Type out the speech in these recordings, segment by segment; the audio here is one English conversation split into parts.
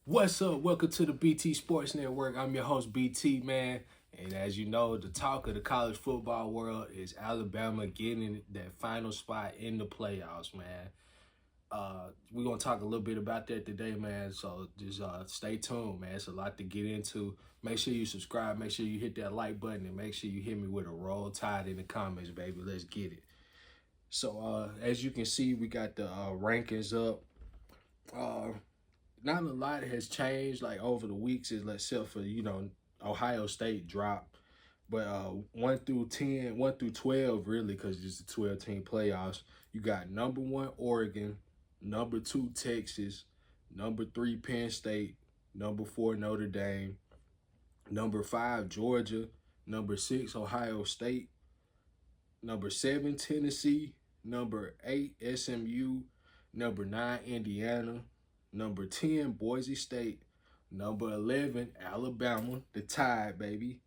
What's up? Welcome to the BT Sports Network. I'm your host, BT, man. And as you know, the talk of the college football world is Alabama getting that final spot in the playoffs, man. We're going to talk a little bit about that today, man. So just stay tuned, man. It's a lot to get into. Make sure you subscribe. Make sure you hit that like button. And make sure you hit me with a roll tide in the comments, baby. Let's get it. So as you can see, we got the rankings up. Not a lot has changed like over the weeks, except for Ohio State dropped, but 1 through 10, 1 through 12 really, because it's the 12-team playoffs. You got number one Oregon, number two Texas, number three Penn State, number four Notre Dame, number five Georgia, number six Ohio State, number seven Tennessee, number eight SMU, number nine Indiana, number 10 Boise State, number 11 Alabama, the Tide, baby,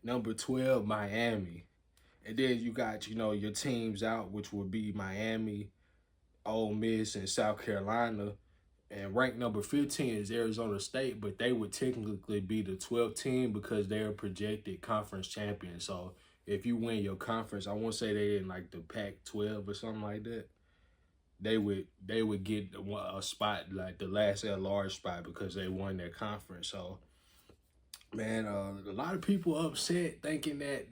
number 12 Miami. And then you got, your teams out, which would be Miami, Ole Miss, and South Carolina. And ranked number 15 is Arizona State, but they would technically be the 12th team because they're projected conference champion. So if you win your conference, I won't say they're in like the Pac-12 or something like that. They would get a spot, like the last at-large spot, because they won their conference. So, man, a lot of people upset thinking that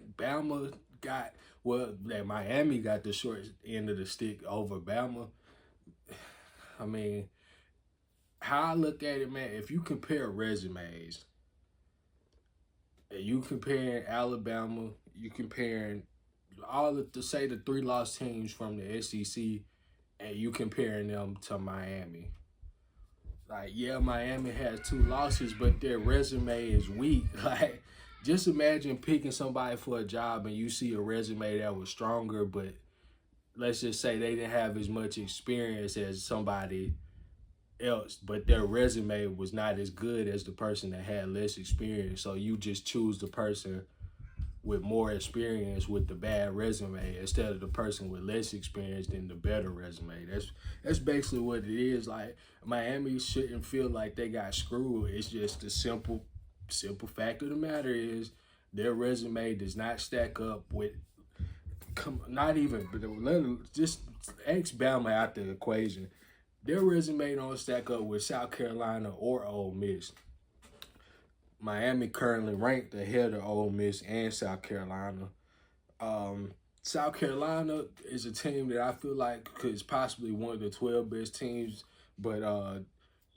that Miami got the short end of the stick over Bama. I mean, how I look at it, man, if you compare resumes, you comparing Alabama, you comparing the 3 lost teams from the SEC, and you comparing them to Miami. Like, yeah, Miami has 2 losses, but their resume is weak. Like, just imagine picking somebody for a job and you see a resume that was stronger, but let's just say they didn't have as much experience as somebody else, but their resume was not as good as the person that had less experience. So you just choose the person with more experience with the bad resume instead of the person with less experience than the better resume. That's basically what it is. Like, Miami shouldn't feel like they got screwed. It's just the simple fact of the matter is their resume does not stack up with not even just X Bama out the equation. Their resume don't stack up with South Carolina or Ole Miss. Miami currently ranked ahead of Ole Miss and South Carolina. South Carolina is a team that I feel like is possibly one of the 12 best teams, but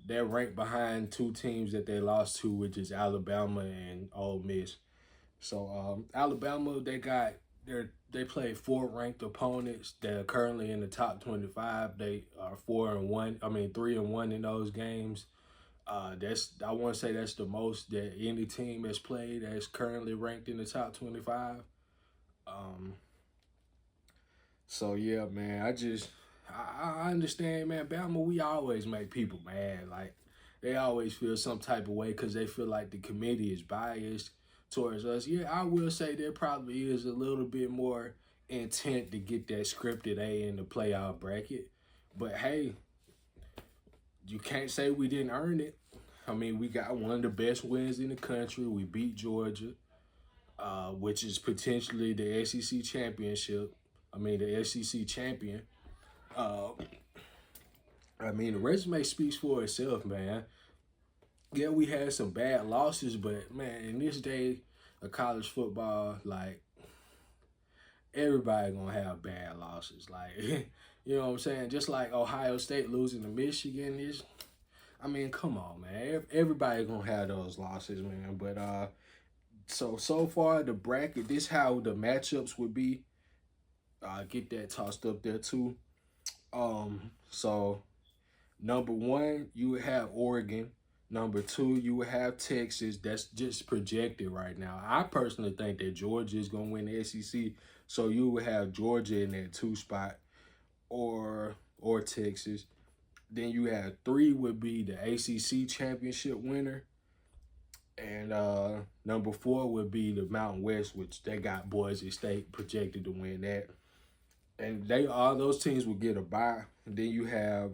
they're ranked behind 2 teams that they lost to, which is Alabama and Ole Miss. So Alabama, they play 4 ranked opponents that are currently in the top 25. They are 4-1. I mean 3-1 in those games. I want to say that's the most that any team has played that's currently ranked in the top 25. Um, so yeah, man, I understand, man. Bama, we always make people mad. Like, they always feel some type of way because they feel like the committee is biased towards us. Yeah, I will say there probably is a little bit more intent to get that scripted A in the playoff bracket. But hey, you can't say we didn't earn it. I mean, we got one of the best wins in the country. We beat Georgia, which is potentially the SEC championship. I mean, the SEC champion. Uh, I mean, the resume speaks for itself, man. Yeah, we had some bad losses, but man, in this day of college football, like, everybody gonna have bad losses. Like, you know what I'm saying? Just like Ohio State losing to Michigan is. I mean, come on, man. Everybody gonna have those losses, man. But so far the bracket, this how the matchups would be. Get that tossed up there too. So number 1, you would have Oregon. Number 2, you would have Texas. That's just projected right now. I personally think that Georgia is gonna win the SEC. So you would have Georgia in that 2 spot, or Texas. Then you have 3 would be the ACC championship winner. And number 4 would be the Mountain West, which they got Boise State projected to win that. And all those teams will get a bye. And then you have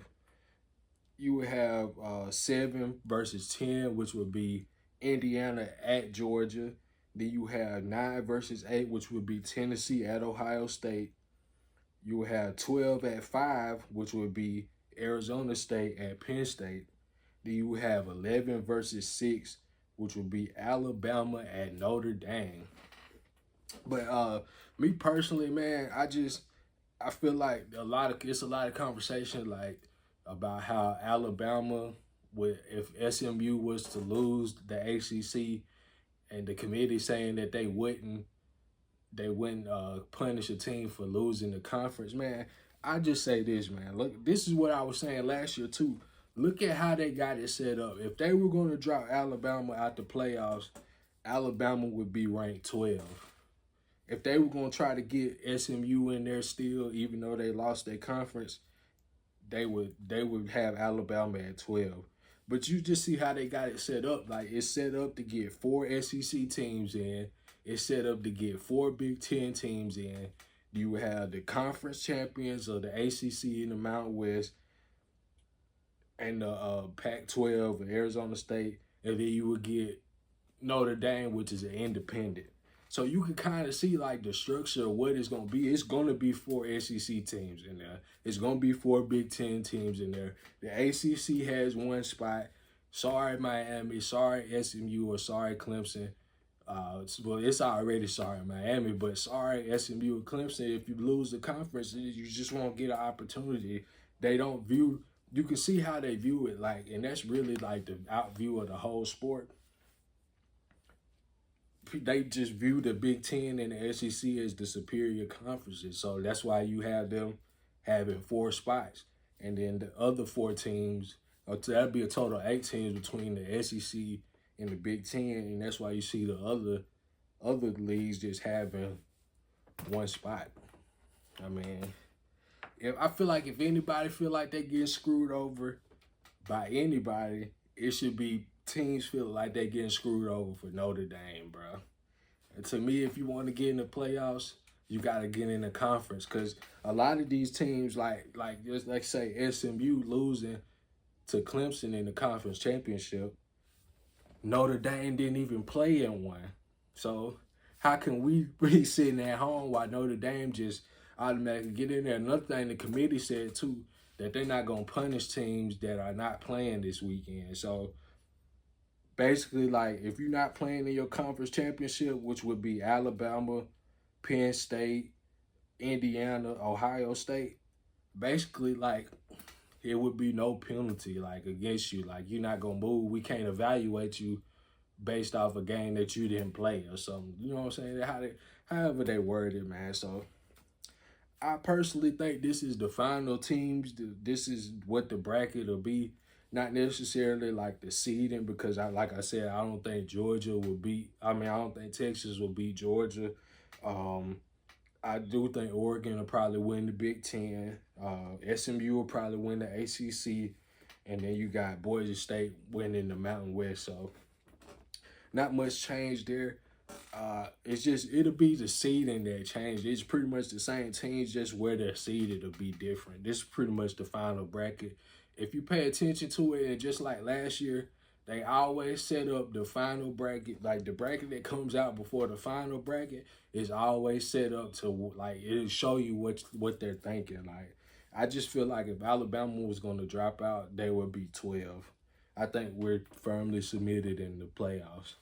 You would have 7 versus 10, which would be Indiana at Georgia. Then you have 9 versus 8, which would be Tennessee at Ohio State. You would have 12 at 5, which would be Arizona State at Penn State. Then you would have 11 versus 6, which would be Alabama at Notre Dame. But me personally, man, I feel like it's a lot of conversation like about how Alabama would, if SMU was to lose the ACC, and the committee saying that they wouldn't punish a team for losing the conference. Man, I just say this, man. Look, this is what I was saying last year too. Look at how they got it set up. If they were going to drop Alabama out the playoffs, Alabama would be ranked 12. If they were going to try to get SMU in there still, even though they lost their conference, they would have Alabama at 12. But you just see how they got it set up. Like, it's set up to get 4 SEC teams in. It's set up to get 4 Big Ten teams in. You have the conference champions of the ACC in the Mountain West and the Pac-12 of Arizona State. And then you would get Notre Dame, which is an independent. So you can kind of see like the structure of what it's going to be. It's going to be 4 SEC teams in there. It's going to be 4 Big Ten teams in there. The ACC has 1 spot. Sorry, Miami. Sorry, SMU, or sorry, Clemson. Well, it's already sorry, Miami, but sorry, SMU and Clemson. If you lose the conference, you just won't get an opportunity. They don't view, you can see how they view it, like, and that's really like the out view of the whole sport. They just view the Big Ten and the SEC as the superior conferences. So that's why you have them having 4 spots. And then the other 4 teams, or that'd be a total of 8 teams between the SEC and the Big Ten. And that's why you see the other leagues just having 1 spot. I mean, I feel like if anybody feel like they getting screwed over by anybody, it should be teams feel like they getting screwed over for Notre Dame, bro. And to me, if you want to get in the playoffs, you got to get in the conference, because a lot of these teams, like just like say SMU losing to Clemson in the conference championship, Notre Dame didn't even play in one. So how can we be sitting at home while Notre Dame just automatically get in there? Another thing the committee said too, that they're not going to punish teams that are not playing this weekend. So basically, like, if you're not playing in your conference championship, which would be Alabama, Penn State, Indiana, Ohio State, basically, like, it would be no penalty, like, against you. Like, you're not going to move. We can't evaluate you based off a game that you didn't play or something. You know what I'm saying? However they word it, man. So I personally think this is the final teams. This is what the bracket will be. Not necessarily like the seeding, because like I said, I don't think Georgia will beat. I don't think Texas will beat Georgia. I do think Oregon will probably win the Big Ten. SMU will probably win the ACC, and then you got Boise State winning the Mountain West. So not much change there. It'll be the seeding that changed. It's pretty much the same teams, just where they're seeded will be different. This is pretty much the final bracket. If you pay attention to it, and just like last year, they always set up the final bracket, like the bracket that comes out before the final bracket is always set up to, like, it'll show you what they're thinking. Like, I just feel like if Alabama was going to drop out, they would be 12. I think we're firmly submitted in the playoffs.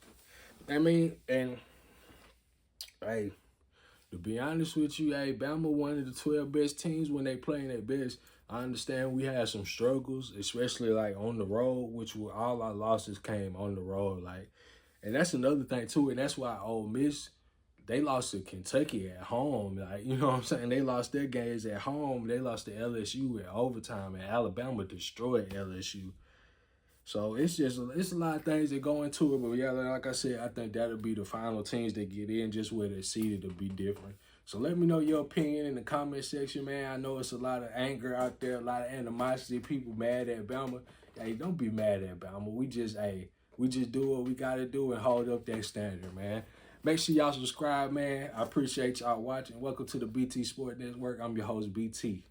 And hey, to be honest with you, Bama one of the 12 best teams when they playing their best. I understand we had some struggles, especially like on the road, which were all our losses came on the road. Like, and that's another thing too, and that's why Ole Miss, they lost to Kentucky at home. Like, you know what I'm saying? They lost their games at home. They lost to LSU at overtime, and Alabama destroyed LSU. So it's a lot of things that go into it. But yeah, like I said, I think that'll be the final teams that get in, just where they're seated to be different. So let me know your opinion in the comment section, man. I know it's a lot of anger out there, a lot of animosity, people mad at Bama. Hey, don't be mad at Bama. We just do what we got to do and hold up that standard, man. Make sure y'all subscribe, man. I appreciate y'all watching. Welcome to the BT Sport Network. I'm your host, BT.